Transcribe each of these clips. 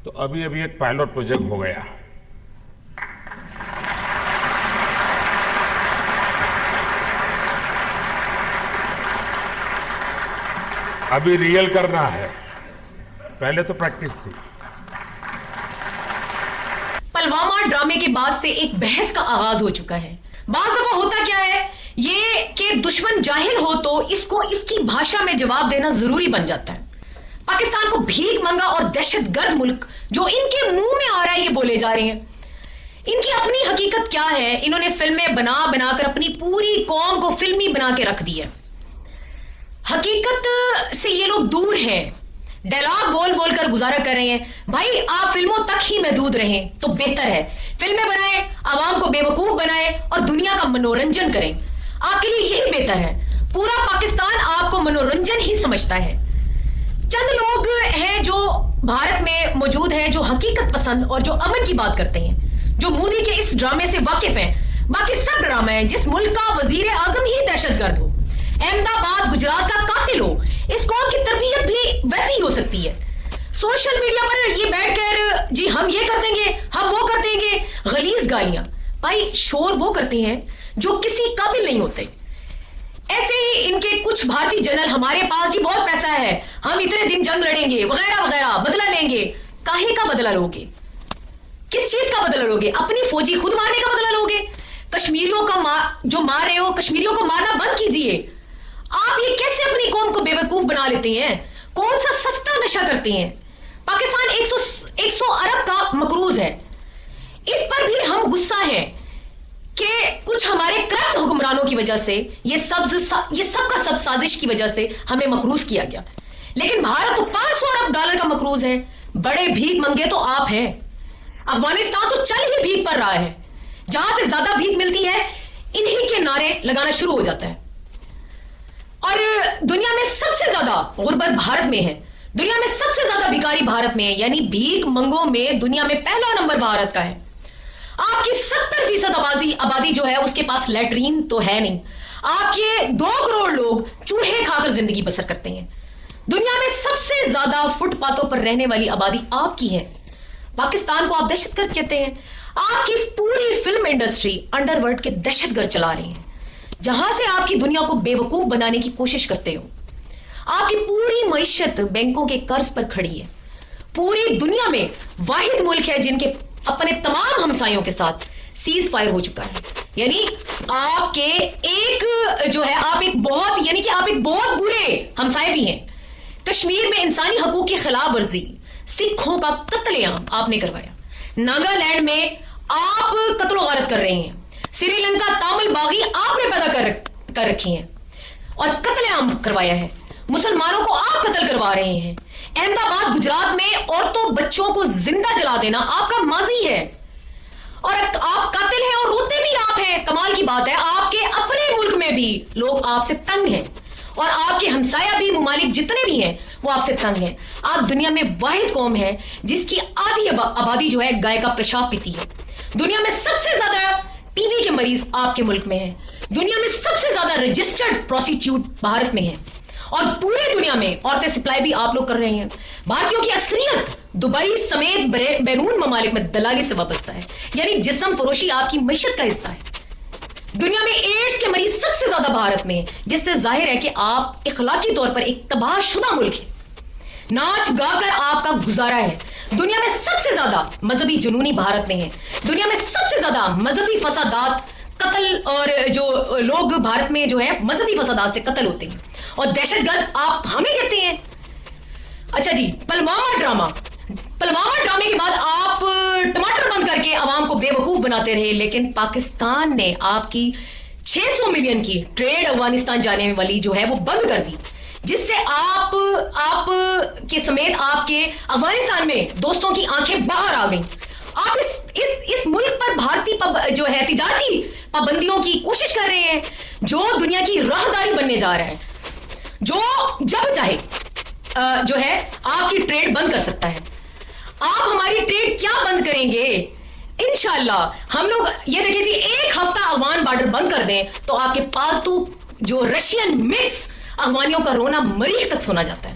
تو ابھی ایک پائلٹ پروجیکٹ ہو گیا. ابھی ریئل کرنا ہے, پہلے تو پریکٹس تھی. پلوامہ ڈرامے کے بعد سے ایک بحث کا آغاز ہو چکا ہے. بعض دفعہ ہوتا کیا ہے یہ کہ دشمن جاہل ہو تو اس کو اس کی بھاشا میں جواب دینا ضروری بن جاتا ہے. پاکستان کو بھیک منگا اور دہشت گرد ملک جو ان کے منہ میں آ رہا ہے یہ بولے جا رہے ہیں. ان کی اپنی حقیقت کیا ہے؟ انہوں نے فلمیں بنا بنا کر اپنی پوری قوم کو فلمی بنا کے رکھ دی ہے. حقیقت سے یہ لوگ دور ہیں, ڈائلاگ بول بول کر گزارا کر رہے ہیں. بھائی آپ فلموں تک ہی محدود رہیں تو بہتر ہے. فلمیں بنائیں, عوام کو بے وقوف بنائیں اور دنیا کا منورنجن کریں. آپ کے لیے یہی بہتر ہے. پورا پاکستان آپ کو منورنجن ہی سمجھتا ہے. چند لوگ ہیں جو بھارت میں موجود ہیں جو حقیقت پسند اور جو امن کی بات کرتے ہیں, جو مودی کے اس ڈرامے سے واقف ہیں. باقی سب ڈرامہ ہیں. جس ملک کا وزیر اعظم ہی دہشت گرد ہو, احمد آباد گجرات کا قاتل ہو, اس قوم کی تربیت بھی ویسی ہی ہو سکتی ہے. سوشل میڈیا پر یہ بیٹھ کر جی ہم یہ کر دیں گے, ہم وہ کر دیں گے, غلیظ گالیاں. بھائی شور وہ کرتے ہیں جو کسی قابل نہیں ہوتے. ایسے ہی ان کے کچھ بھارتی جنرل ہمارے پاس ہی بہت پیسہ ہے, ہم اتنے دن جنگ لڑیں گے وغیرہ وغیرہ, بدلہ لیں گے. کاہے کا بدلہ لوگے؟ کس چیز کا بدلہ لوگے؟ اپنی فوجی خود مارنے کا بدلہ لوگے؟ کشمیریوں کا جو مار رہے ہو کشمیریوں کو مارنا بند کیجئے. آپ یہ کیسے اپنی قوم کو بے وقوف بنا لیتے ہیں؟ کون سا سستا نشہ کرتے ہیں؟ پاکستان 100 ارب کا مقروض ہے. اس پر بھی ہم غصہ ہیں کہ کچھ ہمارے کرپٹ حکمرانوں کی وجہ سے یہ سب کا سب سازش کی وجہ سے ہمیں مقروض کیا گیا. لیکن بھارت تو 500 ارب ڈالر کا مقروض ہے. بڑے بھیک منگے تو آپ ہیں. افغانستان تو چل ہی بھیک پر رہا ہے. جہاں سے زیادہ بھیک ملتی ہے انہی کے نعرے لگانا شروع ہو جاتا ہے. اور دنیا میں سب سے زیادہ غربت بھارت میں ہے. دنیا میں سب سے زیادہ بھکاری بھارت میں ہے. یعنی بھیک منگوں میں دنیا میں پہلا نمبر بھارت کا ہے. آپ کی 70% آبادی جو ہے اس کے پاس لیٹرین تو ہے نہیں. آپ کے 2 کروڑ لوگ چوہے کھا کر زندگی بسر کرتے ہیں. دنیا میں سب سے زیادہ فٹ پاتھوں پر رہنے والی آبادی آپ کی ہے. پاکستان کو آپ دہشت گرد کہتے ہیں. آپ کی پوری فلم انڈسٹری انڈر ورلڈ کے دہشت گرد چلا رہے ہیں, جہاں سے آپ کی دنیا کو بے وقوف بنانے کی کوشش کرتے ہو. آپ کی پوری معیشت بینکوں کے قرض پر کھڑی ہے. پوری دنیا میں واحد ملک ہے جن کے اپنے تمام ہمسایوں کے ساتھ سیز فائر ہو چکا ہے. یعنی آپ کے ایک جو ہے آپ ایک بہت برے ہمسائے بھی ہیں. کشمیر میں انسانی حقوق کی خلاف ورزی, سکھوں کا قتل عام آپ نے کروایا. ناگالینڈ میں آپ قتل و غارت کر رہے ہیں. سری لنکا تامل باغی آپ نے پیدا کر رکھی ہیں اور قتل عام کروایا ہے. مسلمانوں کو آپ قتل کروا رہے ہیں. احمد آباد گجرات میں عورتوں بچوں کو زندہ جلا دینا آپ کا ماضی ہے. اور آپ قاتل ہیں اور روتے بھی آپ ہیں. کمال کی بات ہے آپ کے اپنے ملک میں بھی لوگ آپ سے تنگ ہیں اور آپ کے ہمسایہ بھی ممالک جتنے بھی ہیں وہ آپ سے تنگ ہیں. آپ دنیا میں واحد قوم ہے جس کی آدھی آبادی جو ہے گائے کا پیشاب پیتی ہے. دنیا میں سب سے زیادہ ٹی وی کے مریض آپ کے ملک میں ہیں. دنیا میں سب سے زیادہ رجسٹرڈ پروسٹیٹیوٹ بھارت میں ہیں. اور پورے دنیا میں عورتیں سپلائی بھی آپ لوگ کر رہے ہیں. بھارتیوں کی اکثریت دبئی سمیت بیرون ممالک میں دلالی سے وابستہ ہے. یعنی جسم فروشی آپ کی معیشت کا حصہ ہے. دنیا میں ایڈز کے مریض سب سے زیادہ بھارت میں ہیں, جس سے ظاہر ہے کہ آپ اخلاقی طور پر ایک تباہ شدہ ملک ہے. ناچ گا کر آپ کا گزارا ہے. دنیا میں سب سے زیادہ مذہبی جنونی بھارت میں ہے. دنیا میں سب سے زیادہ مذہبی فسادات قتل اور جو لوگ بھارت میں جو ہے مذہبی فسادات سے قتل ہوتے ہیں اور دہشت گرد آپ ہمیں کہتے ہیں. اچھا جی, پلوامہ ڈرامے کے بعد آپ ٹماٹر بند کر کے عوام کو بے وقوف بناتے رہے. لیکن پاکستان نے آپ کی 600 ملین کی ٹریڈ افغانستان جانے والی جو ہے وہ بند کر دی, جس سے آپ کے سمیت آپ کے افغانستان میں دوستوں کی آنکھیں باہر آ گئیں. آپ اس ملک پر بھارتی جو ہے تجارتی پابندیوں کی کوشش کر رہے ہیں جو دنیا کی راہداری بننے جا رہا ہے, جو جب چاہے جو ہے آپ کی ٹریڈ بند کر سکتا ہے. آپ ہماری ٹریڈ کیا بند کریں گے؟ انشاءاللہ ہم لوگ یہ دیکھیں جی 1 ہفتہ افغان بارڈر بند کر دیں تو آپ کے پالتو جو رشین مکس افغانیوں کا رونا مریخ تک سنا جاتا ہے.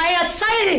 ISI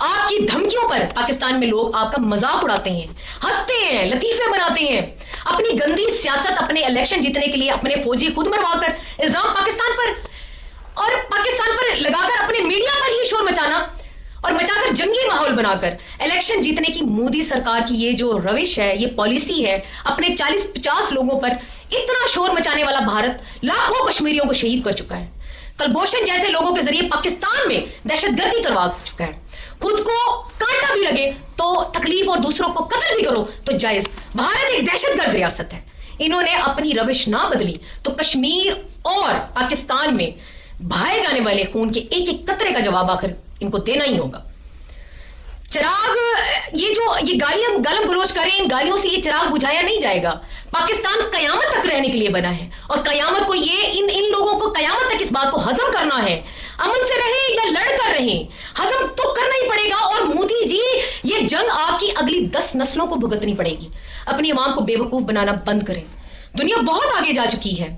آپ کی دھمکیوں پر پاکستان میں لوگ آپ کا مذاق اڑاتے ہیں, ہنستے ہیں, لطیفے بناتے ہیں, اپنی گندی سیاست, اپنے الیکشن جیتنے کے لیے اپنے فوجی خود مروا کر الزام پاکستان پر اور پاکستان پر لگا کر اپنے میڈیا پر ہی شور مچانا اور مچا کر جنگی ماحول بنا کر الیکشن جیتنے کی مودی سرکار کی یہ جو روش ہے, یہ پالیسی ہے, اپنے 40-50 لوگوں پر اتنا شور مچانے والا بھارت لاکھوں کشمیریوں کو شہید کر چکا ہے. کلبھوشن جیسے لوگوں کے ذریعے پاکستان میں دہشت گردی کروا چکا ہے. خود کو کانٹا بھی لگے تو تکلیف اور دوسروں کو قتل بھی کرو تو جائز. بھارت ایک دہشت گرد ریاست ہے. انہوں نے اپنی روش نہ بدلی تو کشمیر اور پاکستان میں بہائے جانے والے خون کے ایک ایک قطرے کا جواب آخر ان کو دینا ہی ہوگا. چراغ یہ گالیاں گالم گلوچ کریں, ان گالیوں سے یہ چراغ بجھایا نہیں جائے گا. پاکستان قیامت تک رہنے کے لیے بنا ہے اور قیامت کو یہ ان لوگوں کو قیامت تک اس بات کو ہضم کرنا ہے. امن سے رہیں یا لڑ کر رہیں, ہضم تو کرنا ہی پڑے گا. اور مودی جی, یہ جنگ آپ کی اگلی 10 نسلوں کو بھگتنی پڑے گی. اپنی عوام کو بے وقوف بنانا بند کریں. دنیا بہت آگے جا چکی ہے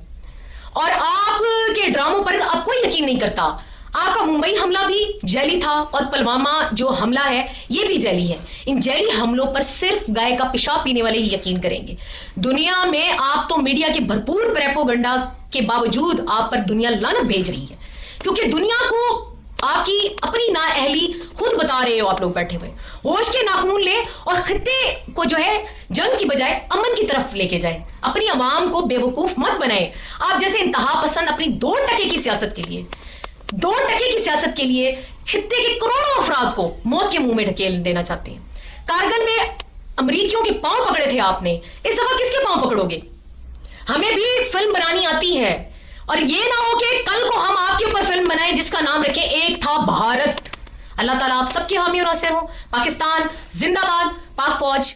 اور آپ کے ڈراموں پر اب کوئی یقین نہیں کرتا. آپ کا ممبئی حملہ بھی جیلی تھا اور پلوامہ جو حملہ ہے یہ بھی جیلی ہے. ان جیلی حملوں پر صرف گائے کا پیشاب پینے والے ہی یقین کریں گے. دنیا میں آپ تو میڈیا کے بھرپور پروپیگنڈا کے باوجود آپ پر دنیا لعنت بھیج رہی ہے, کیونکہ دنیا کو آپ کی اپنی نااہلی خود بتا رہے ہو. آپ لوگ بیٹھے ہوئے ہوش کے ناخون لیں اور خطے کو جو ہے جنگ کی بجائے امن کی طرف لے کے جائیں. اپنی عوام کو بے وقوف مت بنائیں. آپ جیسے انتہا پسند اپنی 2% کی سیاست کے لیے 2% کی سیاست کے لیے خطے کے کروڑوں افراد کو موت کے منہ میں ڈھکیل دینا چاہتے ہیں. کارگل میں امریکیوں کے پاؤں پکڑے تھے آپ نے, اس دفعہ کس کے پاؤں پکڑو گے؟ ہمیں بھی فلم بنانی آتی ہے اور یہ نہ ہو کہ کل کو ہم آپ کے اوپر فلم بنائیں جس کا نام رکھیں ایک تھا بھارت. اللہ تعالیٰ آپ سب کے حامی اور ناصر ہو. پاکستان زندہ باد, پاک فوج.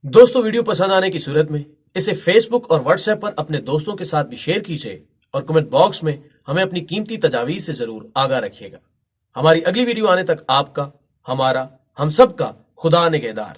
دوستو, ویڈیو پسند آنے کی صورت میں اسے فیس بک اور واٹس ایپ پر اپنے دوستوں کے ساتھ بھی شیئر کیجیے اور کمنٹ باکس میں ہمیں اپنی قیمتی تجاویز سے ضرور آگاہ رکھیے گا. ہماری اگلی ویڈیو آنے تک آپ کا, ہمارا, ہم سب کا خدا نگہدار.